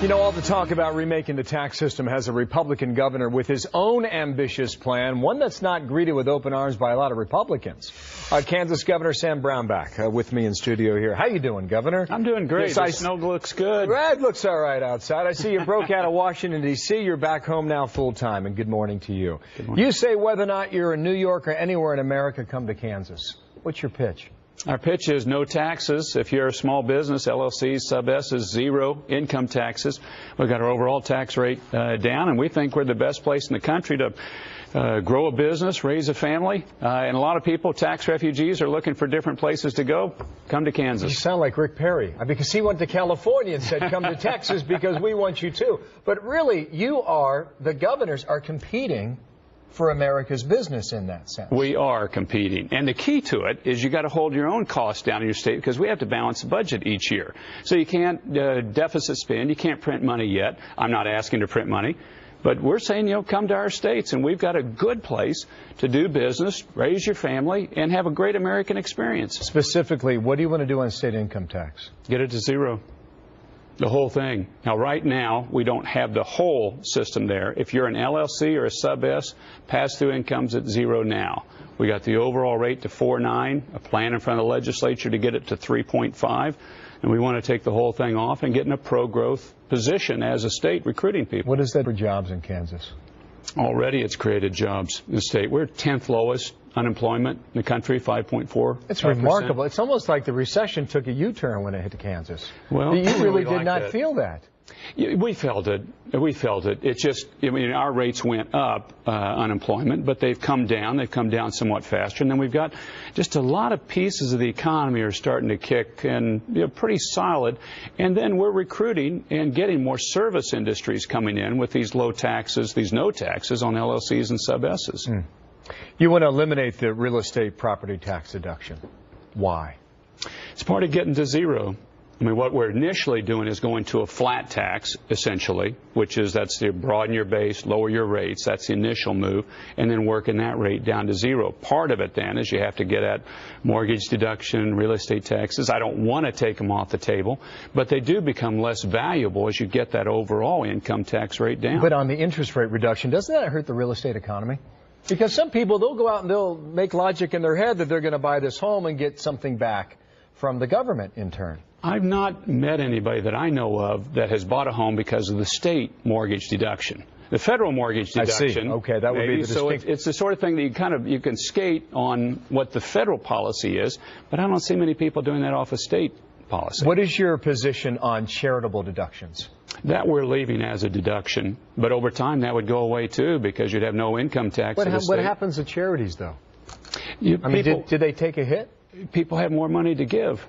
You know, all the talk about remaking the tax system has a Republican governor with his own ambitious plan, one that's not greeted with open arms by a lot of Republicans. Kansas Governor Sam Brownback with me in studio here. How you doing, Governor? I'm doing great. The snow looks good. It looks all right outside. I see you broke out of Washington, D.C. You're back home now full-time, and good morning to you. Good morning. You say whether or not you're in New York or anywhere in America, come to Kansas. What's your pitch? Our pitch is no taxes. If you're a small business, LLCs, sub-S's, zero income taxes. We've got our overall tax rate down, and we think we're the best place in the country to grow a business, raise a family. And a lot of people, tax refugees, are looking for different places to go. Come to Kansas. You sound like Rick Perry, because he went to California and said, come to Texas because we want you too. But really, the governors are competing for America's business in that sense. We are competing. And the key to it is you got to hold your own costs down in your state, because we have to balance the budget each year. So you can't deficit spend. You can't print money yet. I'm not asking to print money. But we're saying, come to our states, and we've got a good place to do business, raise your family, and have a great American experience. Specifically, what do you want to do on state income tax? Get it to zero. The whole thing. Now, right now, we don't have the whole system there. If you're an LLC or a sub-S, pass-through income's at zero now. We got the overall rate to 4.9, a plan in front of the legislature to get it to 3.5, and we want to take the whole thing off and get in a pro-growth position as a state recruiting people. What is that for jobs in Kansas? Already it's created jobs in the state. We're 10th lowest unemployment in the country, 5.4%. It's remarkable. It's almost like the recession took a U-turn when it hit Kansas. Well, you really did not feel that. We felt it. We felt it. It's just, our rates went up, unemployment, but they've come down. They've come down somewhat faster. And then we've got just a lot of pieces of the economy are starting to kick and pretty solid. And then we're recruiting and getting more service industries coming in with these low taxes, these no taxes on LLCs and sub-S's. You want to eliminate the real estate property tax deduction. Why? It's part of getting to zero. What we're initially doing is going to a flat tax, essentially, that's to broaden your base, lower your rates. That's the initial move, and then working that rate down to zero. Part of it, then, is you have to get at mortgage deduction, real estate taxes. I don't want to take them off the table, but they do become less valuable as you get that overall income tax rate down. But on the interest rate reduction, doesn't that hurt the real estate economy? Because some people, they'll go out and they'll make logic in their head that they're going to buy this home and get something back from the government in turn. I've not met anybody that I know of that has bought a home because of the state mortgage deduction. The federal mortgage deduction. I see. Okay, that would be the distinct. So it's the sort of thing that you can skate on what the federal policy is, but I don't see many people doing that off of state policy. What is your position on charitable deductions? That we're leaving as a deduction, but over time that would go away too, because you'd have no income tax. What happens to charities, though? Did they take a hit? People have more money to give.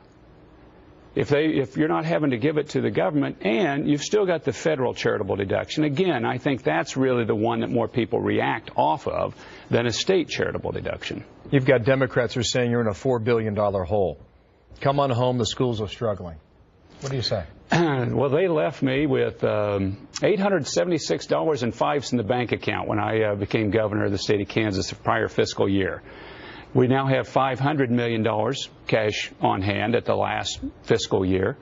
If you're not having to give it to the government, and you've still got the federal charitable deduction, again, I think that's really the one that more people react off of than a state charitable deduction. You've got Democrats who are saying you're in a $4 billion hole. Come on home, the schools are struggling. What do you say? Well, they left me with $876.05 in the bank account when I became governor of the state of Kansas the prior fiscal year. We now have $500 million cash on hand at the last fiscal year.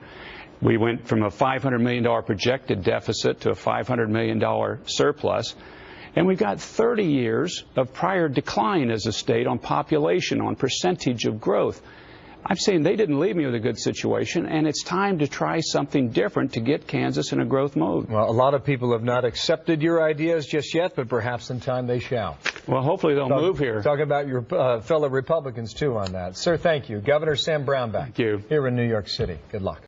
We went from a $500 million projected deficit to a $500 million surplus. And we've got 30 years of prior decline as a state on population, on percentage of growth. I'm saying they didn't leave me with a good situation, and it's time to try something different to get Kansas in a growth mode. Well, a lot of people have not accepted your ideas just yet, but perhaps in time they shall. Well, hopefully they'll move here. Talking about your fellow Republicans, too, on that. Sir, thank you. Governor Sam Brownback. Thank you. Here in New York City. Good luck.